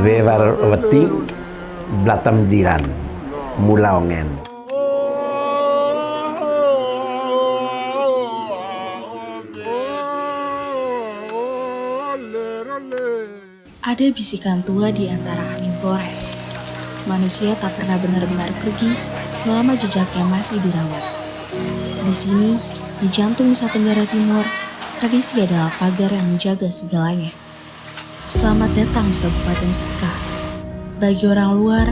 Wevar weting blatam diran mulaongen. Ada bisikan tua di antara angin Flores. Manusia tak pernah benar-benar pergi selama jejaknya masih dirawat. Di sini, di jantung Nusa Tenggara Timur, tradisi adalah pagar yang menjaga segalanya. Selamat datang di Kabupaten Sika. Bagi orang luar,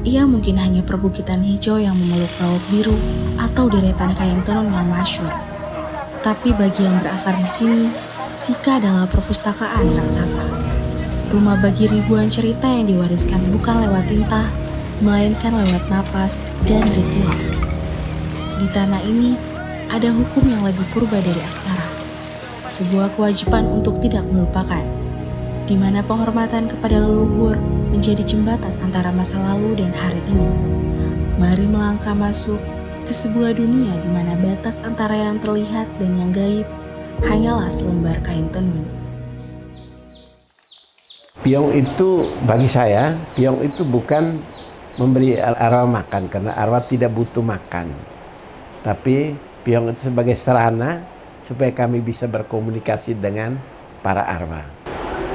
ia mungkin hanya perbukitan hijau yang memeluk laut biru atau deretan kain tenun yang masyhur. Tapi bagi yang berakar di sini, Sika adalah perpustakaan raksasa. Rumah bagi ribuan cerita yang diwariskan bukan lewat tinta, melainkan lewat napas dan ritual. Di tanah ini, ada hukum yang lebih purba dari aksara. Sebuah kewajiban untuk tidak melupakan, di mana penghormatan kepada leluhur menjadi jembatan antara masa lalu dan hari ini. Mari melangkah masuk ke sebuah dunia di mana batas antara yang terlihat dan yang gaib hanyalah selembar kain tenun. Piong itu bagi saya, piong itu bukan memberi arwah makan karena arwah tidak butuh makan. Tapi piong itu sebagai sarana supaya kami bisa berkomunikasi dengan para arwah.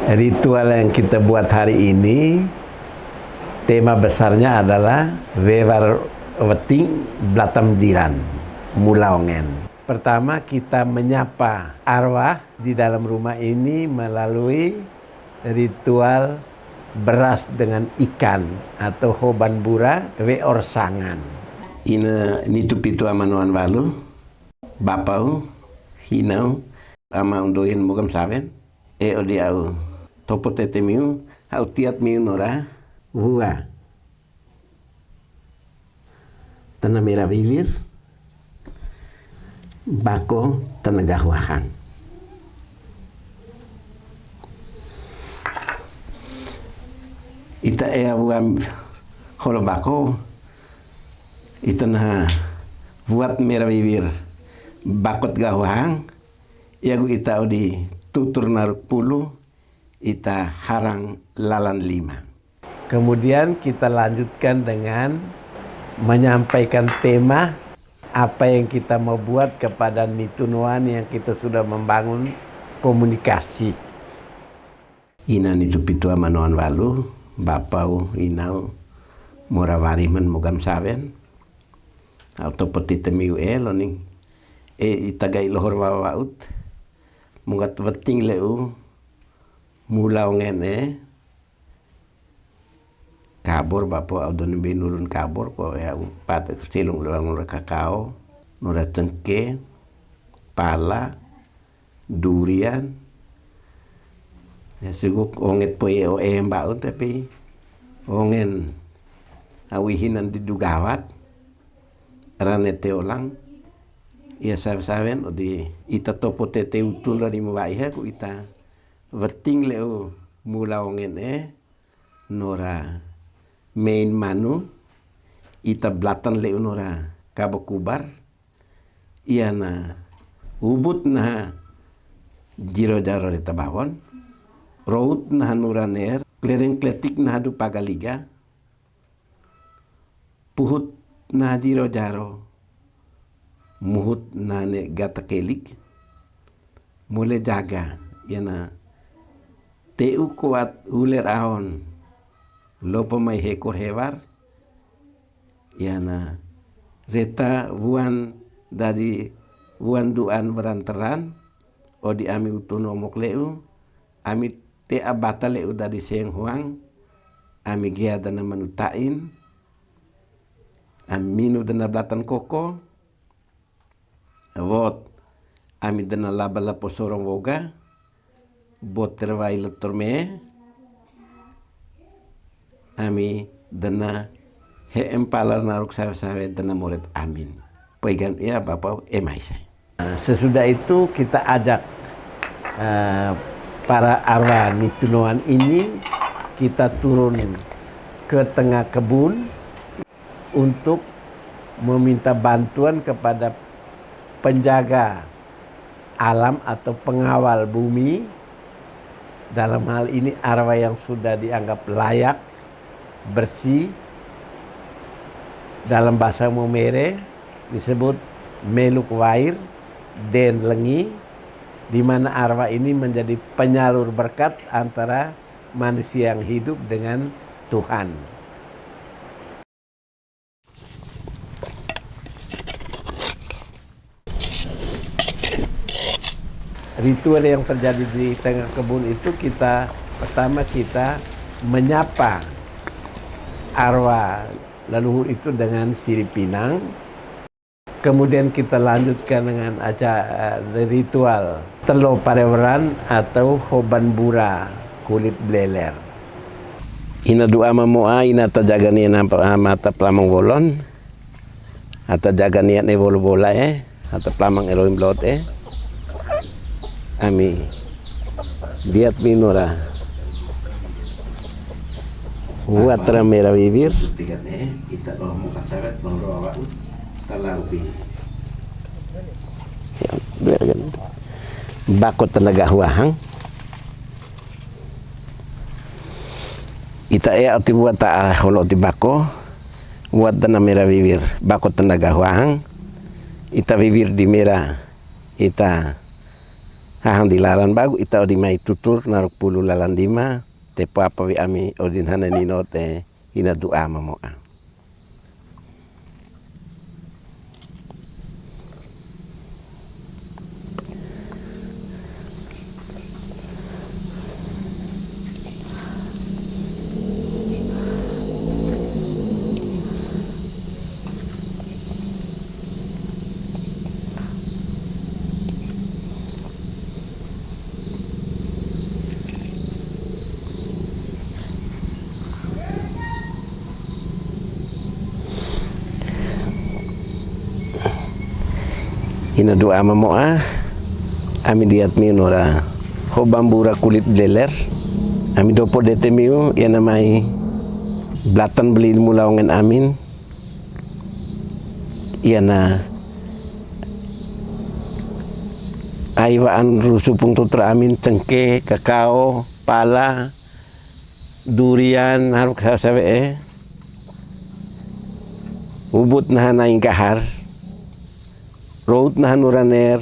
Ritual yang kita buat hari ini, tema besarnya adalah Wevar weting blatam diran mulaongen. Pertama kita menyapa arwah di dalam rumah ini melalui ritual beras dengan ikan atau hoban bura we orsangan. Ina nitu pitu amanuan walu, bapau, hinau, ama undoin mogam saben, odiau, topo tete miu, hau tiat miu nora, hua. Tanah merah bibir, bako tenegah wahan. Ita buam holo bako ita na buat merah bibir bakot gawang iagu ita di tutur naruk pulu ita harang lalan 5. Kemudian kita lanjutkan dengan menyampaikan tema apa yang kita mau buat kepada Nitunuan yang kita sudah membangun komunikasi. Ina nitu pitu amanuan walu, bapau inau morawariman mogam saben atau peti temiu loning itagai lohor wawaut mugat weting leu mulaongen kabur bapo audon binulun kabur ko ya pat silung lewang nura kakao nura cengke pala durian ya siguk onget po o baut tapi ongen awihinan di dugawat ranete olang ya saben di ita topo tete utul dari mawaiha ku ita weting leo mula ongen nora main manu ita blatan leo nora kabo kubar iya na ubut na jiro jaro di tabawon rout na nuraner klereng kletik na hadu pagaliga puhut na jiro jaro muhut na ne gata kelik mule jaga yana teu kuat uler ahon lopo mai hekor hevar yana reta buan dari buan duan beranteran odi ami utuno mokleu ami te abata leu dari seng huang ami gia dana manutain ami minu dana belatan koko vot ami dana labala posorong woga bot terwai letorme ami dana he empalar naruk sawe-sawe dana murid amin pegan ya bapak emaisai. Sesudah itu kita ajak para arwah Nitunuan ini kita turun ke tengah kebun untuk meminta bantuan kepada penjaga alam atau pengawal bumi dalam hal ini arwah yang sudah dianggap layak, bersih, dalam bahasa Mumere disebut meluk wair den lengi, di mana arwah ini menjadi penyalur berkat antara manusia yang hidup dengan Tuhan. Ritual yang terjadi di tengah kebun itu pertama kita menyapa arwah leluhur itu dengan sirip pinang. Kemudian kita lanjutkan dengan acara ritual telo pareweran atau hoban bura kulit bleler. Ina doa mamoa ina tajaga ni mata pelamang bolon atau jaga niat ne bola atau pelamang Elohim lot Ami diat minora Watra merah bibir kita mau kasawet mau rawa talawi bakot tenaga huahang ita ati buat ta holo ti bako buat dana merah bibir bakot tenaga huahang ita bibir di merah ita hahang di lalan bagu ita odi mai tutur naruk pulu lalan dima te papa wi ami odin hana nino te ina doa mamoa. Ina doa mamoa ami diat minora hobambura kulit bleler ami dopo detemiu ya namai belatan beli mulawangan amin iana aiwaan rusupung tutra amin cengke kakao pala durian haruk sawe ubut nah naing kahar rout na nuraner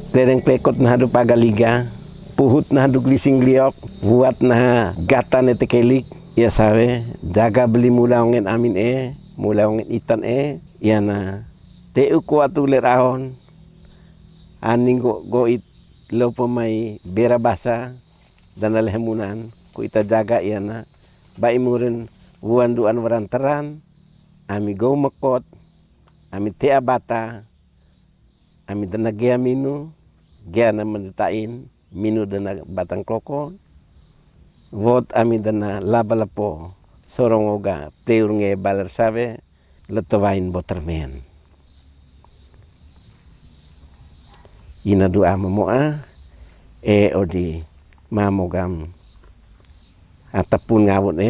tereng pekot na hadu pagaliga puhut na hadu glising gliok buat na gata netekelik ya sawe jaga beli mulawangen amin mulawangen itan ya na teu kuatu lerahon aning goit lo pemai bera basa dan alhemunan ku ita jaga ya na bai muren buan duan waranteran ami go mekot, ami tea bata, ami dana gea minu, gea na mendetain, minu dana batang kloko, vot ami dana laba lapo, sorong oga, pleur nge baler sabe, letowain botermen. Ina doa mamoa, odi mamogam, atapun ngawun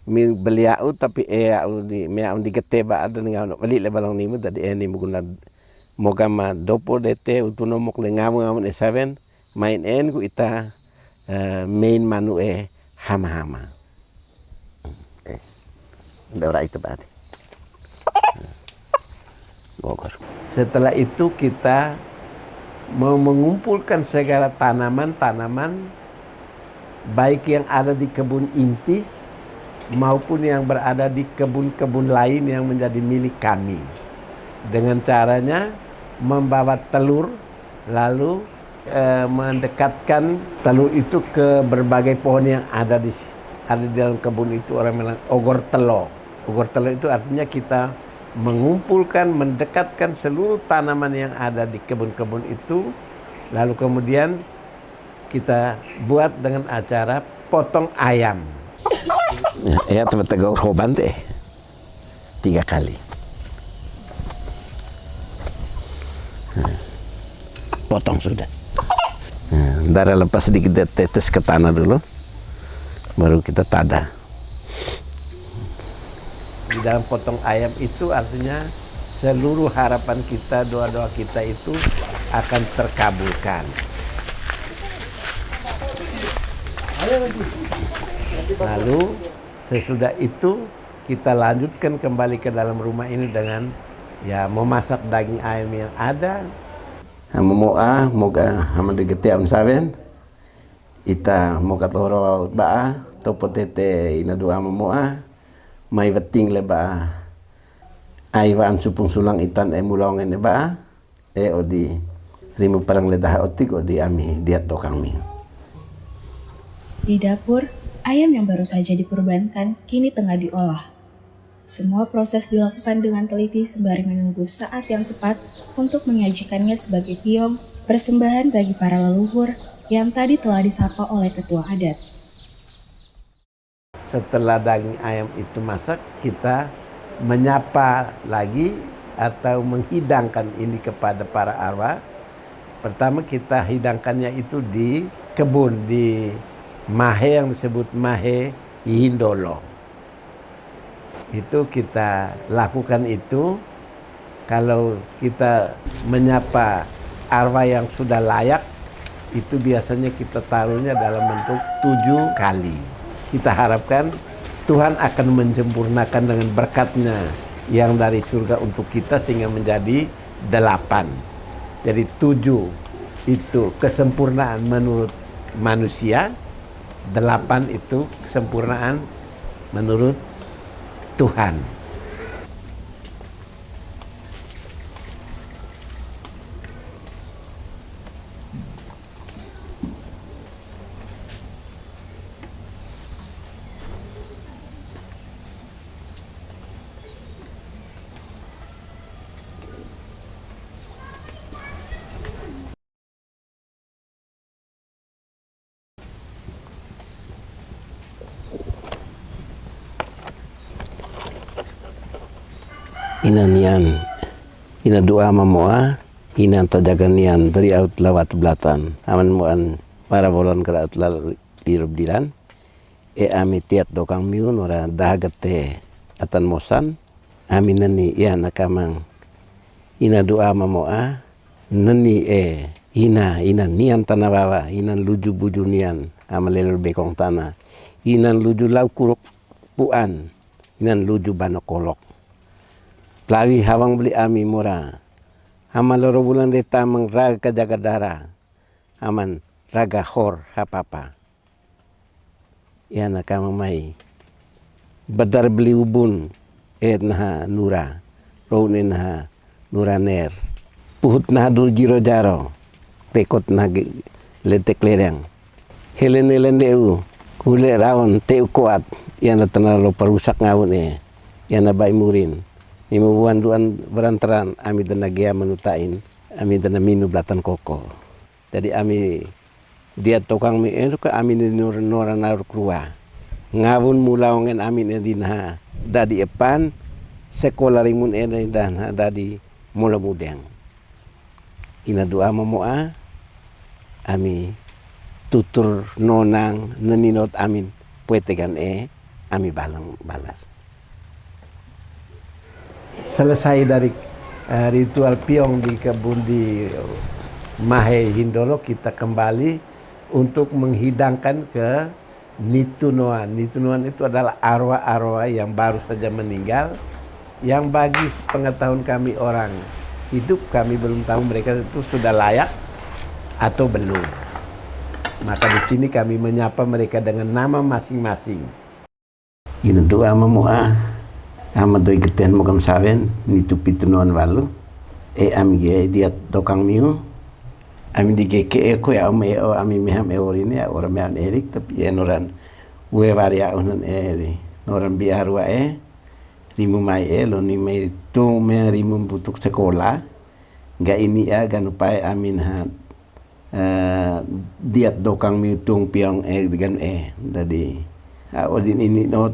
mi beliau tapi au di meau di geteba ada ngau beli le balong nimu tadi ni muguna mogama dopo dete utuno mok le ngamu seven main ku ita main manu hama-hama ora itu berarti Bogor. Setelah itu kita mau mengumpulkan segala tanaman-tanaman baik yang ada di kebun inti maupun yang berada di kebun-kebun lain yang menjadi milik kami. Dengan caranya membawa telur lalu mendekatkan telur itu ke berbagai pohon yang ada di dalam kebun itu. Orang bilang ogor telo. Ogor telo itu artinya kita mengumpulkan, mendekatkan seluruh tanaman yang ada di kebun-kebun itu. Lalu kemudian kita buat dengan acara potong ayam. Ya teman-teman korban 3 kali. Potong sudah. Darah lepas sedikit tetes ke tanah dulu, baru kita tada. Di dalam potong ayam itu artinya seluruh harapan kita, doa-doa kita itu akan terkabulkan. Lalu sesudah itu kita lanjutkan kembali ke dalam rumah ini dengan memasak daging ayam yang ada. Moga hamadu gete am saben. Ita moga toro ba topo tete ina doa moa mai veting le ba ai wa supung sulang itan mulongen ba odi rimu parang le dah otik odi ami diat dokang mi. Di dapur, ayam yang baru saja dikurbankan kini tengah diolah. Semua proses dilakukan dengan teliti sembari menunggu saat yang tepat untuk menyajikannya sebagai piong persembahan bagi para leluhur yang tadi telah disapa oleh ketua adat. Setelah daging ayam itu masak, kita menyapa lagi atau menghidangkan ini kepada para arwah. Pertama kita hidangkannya itu di kebun, di mahe yang disebut mahe Hindolo. Itu kita lakukan itu kalau kita menyapa arwah yang sudah layak, itu biasanya kita taruhnya dalam bentuk 7 kali. Kita harapkan Tuhan akan menyempurnakan dengan berkatnya yang dari surga untuk kita sehingga menjadi 8. Jadi 7 itu kesempurnaan menurut manusia, 8 itu kesempurnaan menurut Tuhan. Ina doa mamoa, ina tajagan nian dari out lawat belatan. Aman muan para bolon kera out lirup dilan. Ami tiat dokang miun ora dahagate atan mosan. Ami nani nakamang. Ina doa mamoa, nani ina nian tanawawa, ina luju buju nian amalelur bekong tanah. Ina luju lau kuruk puan, ina luju banokolok. Plawi hawang beli ami murah. Aman loro bulan reta mang raga kajaga dara. Aman raga hor hapapa. Ya nakamang mai. Badar beli ubun. Naha nura. Rone naha nuraner. Puhut naha dur jiro jaro. Rekot naha letek lereng. Helen deu. Kule rawan teu kuat. Ya na tanalo parusak ngawun Ya na bai murin. Imubuan duan berantaran ami dana gea menutain ami dana minu belatan koko. Jadi ami dia tokang mi ke ami ni nora naur krua. Ngawun mulawangen ami ni dinha dadi epan sekolah rimun dan dadi mula mudeng. Ina doa mamoa ami tutur nonang neninot amin puetegan ami balas. Selesai dari ritual piong di kebun di Mahe Hindolo, kita kembali untuk menghidangkan ke Nitunoan. Nitunoan itu adalah arwah-arwah yang baru saja meninggal, yang bagi pengetahuan kami orang hidup, kami belum tahu mereka itu sudah layak atau belum. Maka di sini kami menyapa mereka dengan nama masing-masing. Ini doa memoa. Ama doi geten mo kam saben ni tupi tunuan walu ami ge dia dokang miu ami di ke ko ya ami meham orini ya orang mehan erik tapi noran we varia unan noran biar wa rimu mai lo ni mai tu me rimu butuk sekolah ga ini ya gan upai amin ha dia dokang miu tung piang gan dadi odin ini not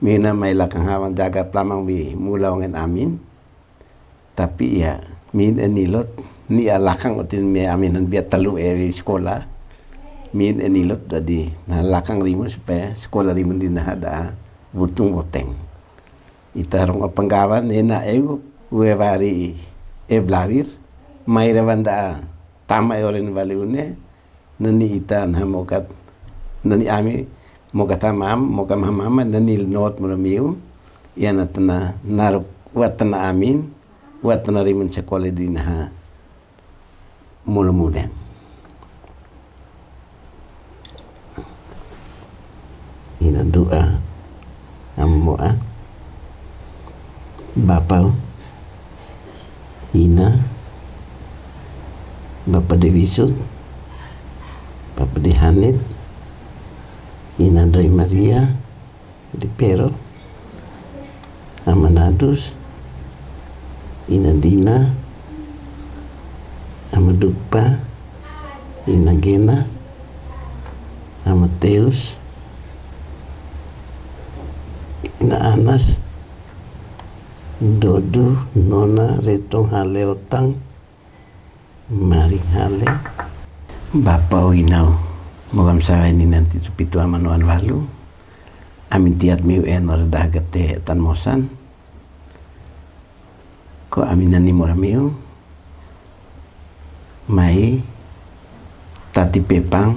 mina may lakang hawang jaga plamang bi mulawangen amin tapi ya min enilot ni alakang otin me aminan biat talu sekolah min enilot dadi na lakang rimu supaya sekolah rimu din hada butung boteng Itarong penggawan nena ego uevari blavir maira banda tama oren valiune nani ita na mokat nani ami mokat amam mokam hamama nani not muramiu yana tana naruk watana amin watana rimen sekolah dinha mula-mula ina doa amoa Bapa Ina Bapa Dewisut Bapa De Hanit Ina Doi Maria Di Pero Amanadus Ina Dina Amadukpa Ina Gena Amateus Ina Anas Dodo Nona Retong Hale Otang Maring Hale Bapa Inau Mogam sawa ini nanti pitu amanuan walu amin tiat miu enor dagate tan mosan ko aminani moramiu mai tati pepang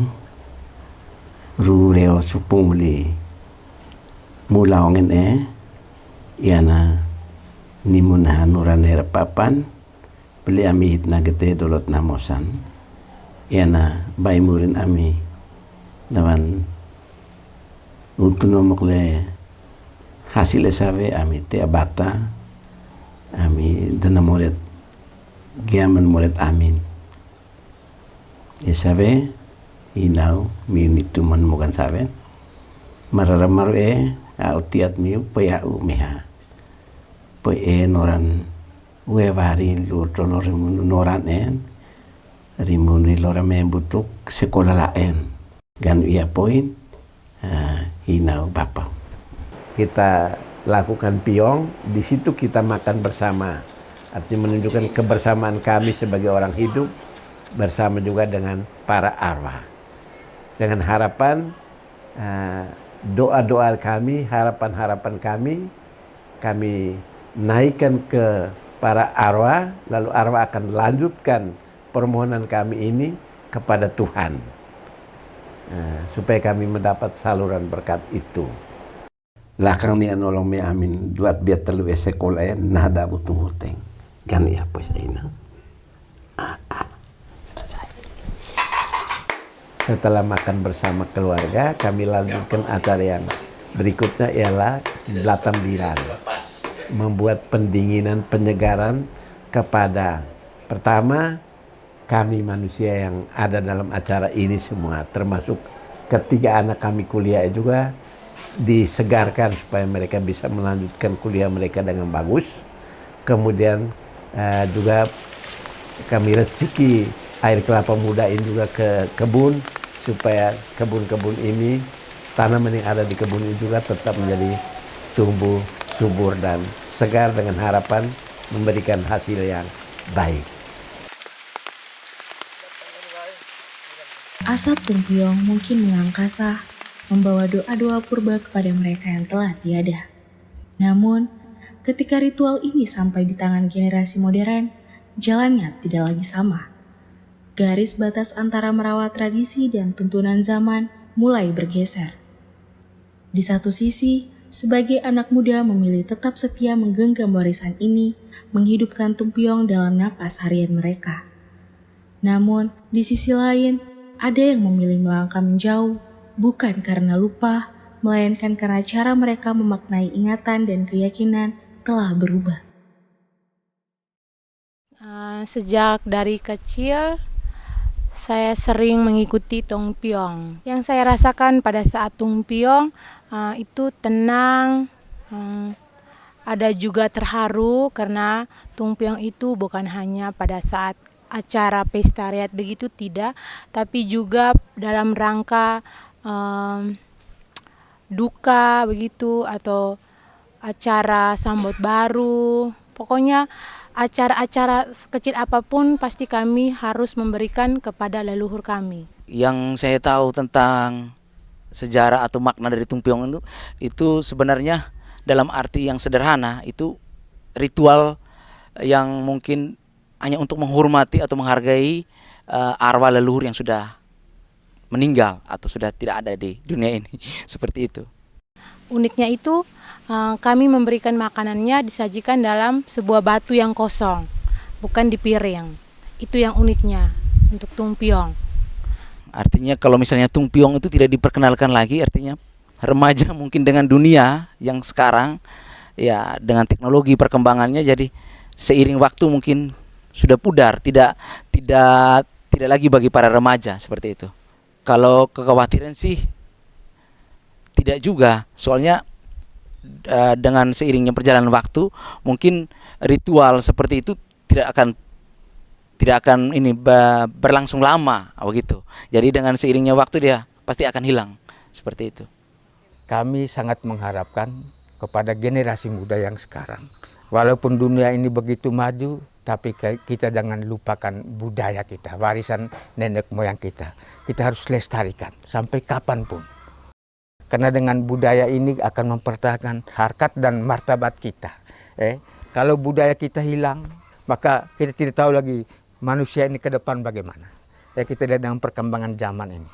rureo supumli mula ongen iana nimuna nuranera papan beli ami hitna gete dolot namosan iana baimurin ami nawan utuno mokle hasil sabe ami te abata ami dana moret giaman moret amin sabe inau mi mituman mogan sabe mararamaru au tiat miu payau meha poe noran wevari lurtono rimunu noran rimuni lorame butuk sekolah lain gan ia poin hinau bapa kita lakukan piong di situ kita makan bersama artinya menunjukkan kebersamaan kami sebagai orang hidup bersama juga dengan para arwah dengan harapan doa-doa kami harapan-harapan kami naikkan ke para arwah, lalu arwah akan lanjutkan permohonan kami ini kepada Tuhan. Supaya kami mendapat saluran berkat itu. Lakang ni anolong mi amin duat biat telu sekolah nada butung huteng. Kan iya pues ina. Selesai. Setelah makan bersama keluarga, kami lanjutkan acara yang berikutnya ialah Latambiran. Membuat pendinginan penyegaran kepada pertama kami manusia yang ada dalam acara ini semua termasuk ketiga anak kami kuliah juga disegarkan supaya mereka bisa melanjutkan kuliah mereka dengan bagus kemudian juga kami reciki air kelapa muda ini juga ke kebun supaya kebun-kebun ini tanaman yang ada di kebun ini juga tetap menjadi tumbuh subur dan segar dengan harapan memberikan hasil yang baik. Asap Tumpiong mungkin mengangkasa, membawa doa-doa purba kepada mereka yang telah tiada. Namun, ketika ritual ini sampai di tangan generasi modern, jalannya tidak lagi sama. Garis batas antara merawat tradisi dan tuntunan zaman mulai bergeser. Di satu sisi, sebagai anak muda memilih tetap setia menggenggam warisan ini, menghidupkan Tumpiong dalam napas harian mereka. Namun, di sisi lain, ada yang memilih melangkah menjauh, bukan karena lupa, melainkan karena cara mereka memaknai ingatan dan keyakinan telah berubah. Sejak dari kecil, saya sering mengikuti Tumpiong. Yang saya rasakan pada saat Tumpiong itu tenang, ada juga terharu karena Tumpiong itu bukan hanya pada saat acara pesta rakyat begitu tidak, tapi juga dalam rangka duka begitu atau acara sambut baru. Pokoknya acara-acara kecil apapun pasti kami harus memberikan kepada leluhur kami. Yang saya tahu tentang sejarah atau makna dari Tumpiong itu sebenarnya dalam arti yang sederhana, itu ritual yang mungkin hanya untuk menghormati atau menghargai arwah leluhur yang sudah meninggal atau sudah tidak ada di dunia ini. Seperti itu. Uniknya itu kami memberikan makanannya disajikan dalam sebuah batu yang kosong, bukan di piring. Itu yang uniknya untuk tumpiong. Artinya kalau misalnya tumpiong itu tidak diperkenalkan lagi, artinya remaja mungkin dengan dunia yang sekarang ya dengan teknologi perkembangannya, jadi seiring waktu mungkin sudah pudar, tidak lagi bagi para remaja seperti itu. Kalau kekhawatiran sih tidak juga, soalnya dengan seiringnya perjalanan waktu mungkin ritual seperti itu tidak akan ini berlangsung lama begitu. Jadi dengan seiringnya waktu dia pasti akan hilang seperti itu. Kami sangat mengharapkan kepada generasi muda yang sekarang, walaupun dunia ini begitu maju, tapi kita jangan lupakan budaya kita, warisan nenek moyang kita. Kita harus lestarikan sampai kapanpun. Karena dengan budaya ini akan mempertahankan harkat dan martabat kita. Kalau budaya kita hilang, maka kita tidak tahu lagi manusia ini ke depan bagaimana. Kita lihat dengan perkembangan zaman ini.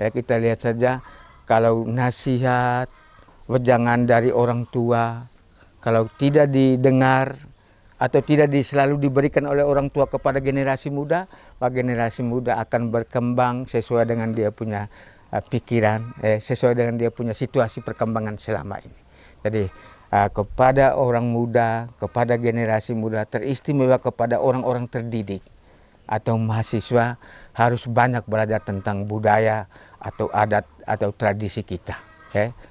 Kita lihat saja kalau nasihat, wejangan dari orang tua, kalau tidak didengar atau tidak selalu diberikan oleh orang tua kepada generasi muda, maka generasi muda akan berkembang sesuai dengan dia punya pikiran, sesuai dengan dia punya situasi perkembangan selama ini. Jadi kepada orang muda, kepada generasi muda, teristimewa kepada orang-orang terdidik atau mahasiswa, harus banyak belajar tentang budaya atau adat atau tradisi kita,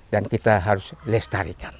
dan kita harus lestarikan.